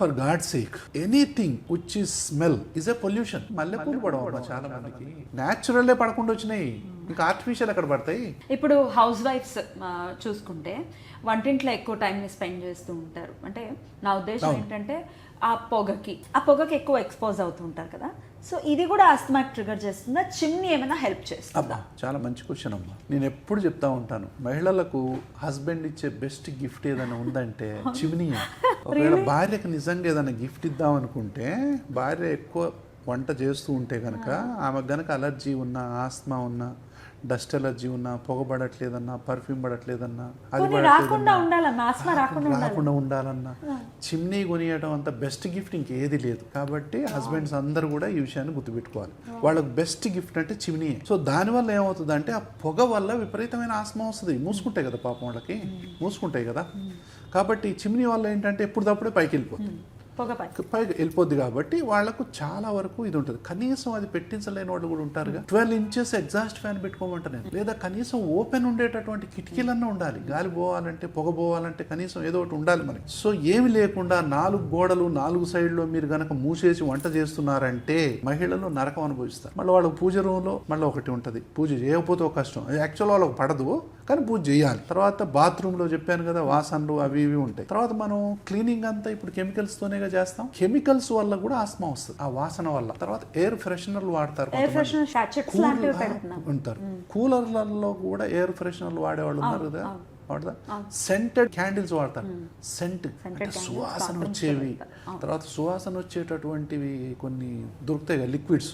For God sake anything which is smell is a pollution. మల్లెపూలు పడవమ్మా చాలా మందికి, న్యాచురల్లే పడకుండా వచ్చినాయి, ఇంకా ఆర్టిఫిషియల్ ఎక్కడ పడతాయి. ఇప్పుడు హౌస్ వైఫ్స్ చూసుకుంటే వంటింట్లో ఎక్కువ టైంని స్పెండ్ చేస్తూ ఉంటారు. అంటే నా ఉద్దేశం ఏంటంటే ఆ పొగకి ఎక్కువ ఎక్స్పోజ్ అవుతూ ఉంటారు కదా. సో ఇది కూడా ఆస్తమాకి ట్రిగర్ చేస్తుందా? చిమ్నీ ఏమైనా హెల్ప్ చేస్తుందా? అబ్బా చాలా మంచి క్వశ్చన్ అమ్మా. నేను ఎప్పుడు చెప్తా ఉంటాను, మహిళలకు హస్బెండ్ ఇచ్చే బెస్ట్ గిఫ్ట్ ఏదైనా ఉందంటే చిమ్నీ. ఒకవేళ భార్యకు నిజంగా ఏదైనా గిఫ్ట్ ఇద్దాం అనుకుంటే, భార్య ఎక్కువ వంట చేస్తూ ఉంటే కనుక, ఆమెకు గనక అలర్జీ ఉన్నా, ఆస్మా ఉన్నా, డస్ట్ ఎలర్జీ ఉన్నా, పొగబడట్లేదన్నా, పర్ఫ్యూమ్ పడట్లేదన్నా, అది రాకుండా ఉండాలన్నా చిమ్నీ కొనియడం అంత బెస్ట్ గిఫ్ట్ ఇంకేది లేదు. కాబట్టి హస్బెండ్స్ అందరూ కూడా ఈ విషయాన్ని గుర్తుపెట్టుకోవాలి. వాళ్ళకి బెస్ట్ గిఫ్ట్ అంటే చిమ్నీ. సో దానివల్ల ఏమవుతుంది అంటే, ఆ పొగ వల్ల విపరీతమైన ఆస్మా వస్తుంది. మూసుకుంటాయి కదా పాపం, వాళ్ళకి మూసుకుంటాయి కదా. కాబట్టి చిమ్నీ వల్ల ఏంటంటే ఎప్పుడప్పుడే పైకి వెళ్ళిపోతుంది, పైకి వెళ్ళిపోద్ది. కాబట్టి వాళ్ళకు చాలా వరకు ఇది ఉంటుంది. కనీసం అది పెట్టించలేని వాళ్ళు కూడా ఉంటారుగా. 12 ఇంచెస్ ఎగ్జాస్ట్ ఫ్యాన్ పెట్టుకోమంట నేను, లేదా కనీసం ఓపెన్ ఉండేటటువంటి కిటికీలన్నా ఉండాలి. గాలి పోవాలంటే, పొగ పోవాలంటే కనీసం ఏదో ఒకటి ఉండాలి మనకి. సో ఏమి లేకుండా 4 గోడలు 4 సైడ్లో మీరు గనక మూసేసి వంట చేస్తున్నారంటే మహిళలు నరకం అనుభవిస్తారు. మళ్ళీ వాళ్ళకి పూజ రూమ్లో మళ్ళీ ఒకటి ఉంటుంది, పూజ చేయకపోతే ఒక కష్టం. యాక్చువల్ వాళ్ళకి పడదు కానీ పూజ చేయాలి. తర్వాత బాత్రూంలో చెప్పాను కదా, వాసనలు అవి ఇవి ఉంటాయి. తర్వాత మనం క్లీనింగ్ అంతా ఇప్పుడు కెమికల్స్తోనే చేస్తాం. కెమికల్స్ వల్ల కూడా ఆస్మా వస్తుంది ఆ వాసన వల్ల. తర్వాత ఎయిర్ ఫ్రెషనర్లు వాడతారు ఉంటారు. కూలర్లలో కూడా ఎయిర్ ఫ్రెషనర్లు వాడేవాళ్ళు ఉన్నారు కదా, సెంటెడ్ క్యాండిల్స్ వాడతారు. సెంట్ అంటే సువాసన వచ్చేవి. తర్వాత సువాసన వచ్చేటటువంటివి కొన్ని దొరుకుతాయి కదా లిక్విడ్స్,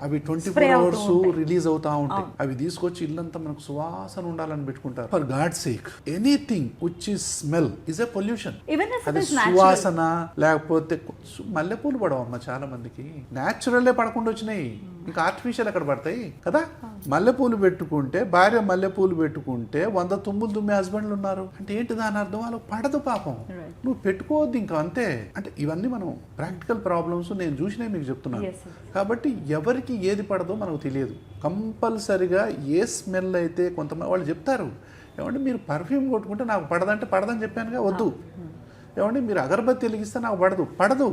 అవి 24 hours రిలీజ్ అవుతా ఉంటాయి. అవి తీసుకొచ్చి ఇల్లంతా మనకు సువాసన ఉండాలని పెట్టుకుంటారు. For God sake anything which is smell is a pollution. అది సువాసన లేకపోతే మల్లెపూలు పడవమ్మా చాలా మందికి, న్యాచురల్లే పడకుండా వచ్చినాయి, ఇంకా ఆర్టిఫిషియల్ ఎక్కడ పడతాయి కదా. మల్లెపూలు పెట్టుకుంటే, భార్య మల్లెపూలు పెట్టుకుంటే 100 తుమ్ములు తుమ్మే హస్బెండ్లు ఉన్నారు అంటే ఏంటి దాని అర్థం? వాళ్ళకి పడదు పాపం, నువ్వు పెట్టుకోవద్దు ఇంకా అంతే. అంటే ఇవన్నీ మనం ప్రాక్టికల్ ప్రాబ్లమ్స్ నేను చూసినా మీకు చెప్తున్నాను. కాబట్టి ఎవరికి ఏది పడదో మనకు తెలియదు. కంపల్సరిగా ఏ స్మెల్ అయితే కొంతమంది వాళ్ళు చెప్తారు, ఏమంటే మీరు పర్ఫ్యూమ్ కొట్టుకుంటే నాకు పడదంటే పడదని చెప్పానుగా, వద్దు. ఏమంటే మీరు అగరబత్తి వెలిగిస్తే నాకు పడదు.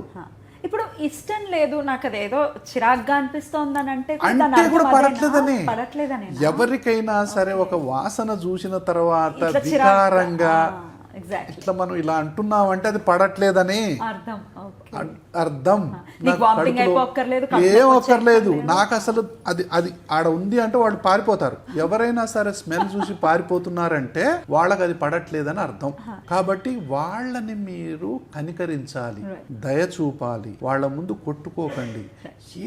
ఇప్పుడు ఇష్టం లేదు, నాకు అదేదో చిరాగ్గా అనిపిస్తోందని అంటే కూడా పడట్లేదని. ఎవరికైనా సరే ఒక వాసన చూసిన తర్వాత వికారంగా ఇట్లా మనం ఇలా అంటున్నామంటే అది పడట్లేదని అర్థం. ఏం ఒక్కర్లేదు నాకు అసలు. అది ఆడ ఉంది అంటే వాళ్ళు పారిపోతారు. ఎవరైనా సరే స్మెల్ చూసి పారిపోతున్నారంటే వాళ్ళకి అది పడట్లేదని అర్థం. కాబట్టి వాళ్ళని మీరు కనికరించాలి, దయ చూపాలి, వాళ్ళ ముందు కొట్టుకోకండి.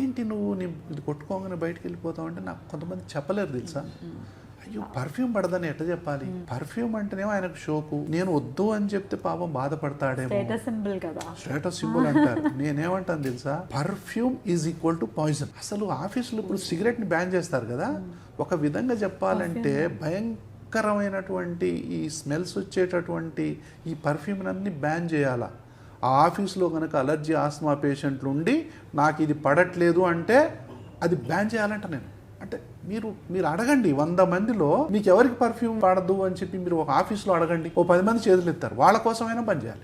ఏంటి నువ్వు ఇది కొట్టుకోగానే బయటకు వెళ్ళిపోతావు అంటే నాకు కొంతమంది చెప్పలేరు తెలుసా. అయ్యో పర్ఫ్యూమ్ పడదని ఎట్లా చెప్పాలి? పర్ఫ్యూమ్ అంటేనేమో ఆయనకు షోకు, నేను వద్దు అని చెప్తే పాపం బాధపడతాడేమో, స్టేటస్ సింబల్ అంటారు. నేనేమంటాను తెలుసా, perfume is equal to poison. అసలు ఆఫీసులో ఇప్పుడు సిగరెట్ ని బ్యాన్ చేస్తారు కదా, ఒక విధంగా చెప్పాలంటే భయంకరమైనటువంటి ఈ స్మెల్స్ వచ్చేటటువంటి ఈ పర్ఫ్యూమ్ అన్ని బ్యాన్ చేయాలా. ఆ ఆఫీస్లో కనుక అలర్జీ ఆస్మా పేషెంట్లు ఉండి నాకు ఇది పడట్లేదు అంటే అది బ్యాన్ చేయాలంట నేను. అంటే మీరు అడగండి, 100 మందిలో మీకు ఎవరికి పర్ఫ్యూమ్ పడదు అని చెప్పి మీరు ఒక ఆఫీస్లో అడగండి, ఓ 10 మంది చేతులు ఎత్తారు. వాళ్ళ కోసమైనా పనిచేయాలి.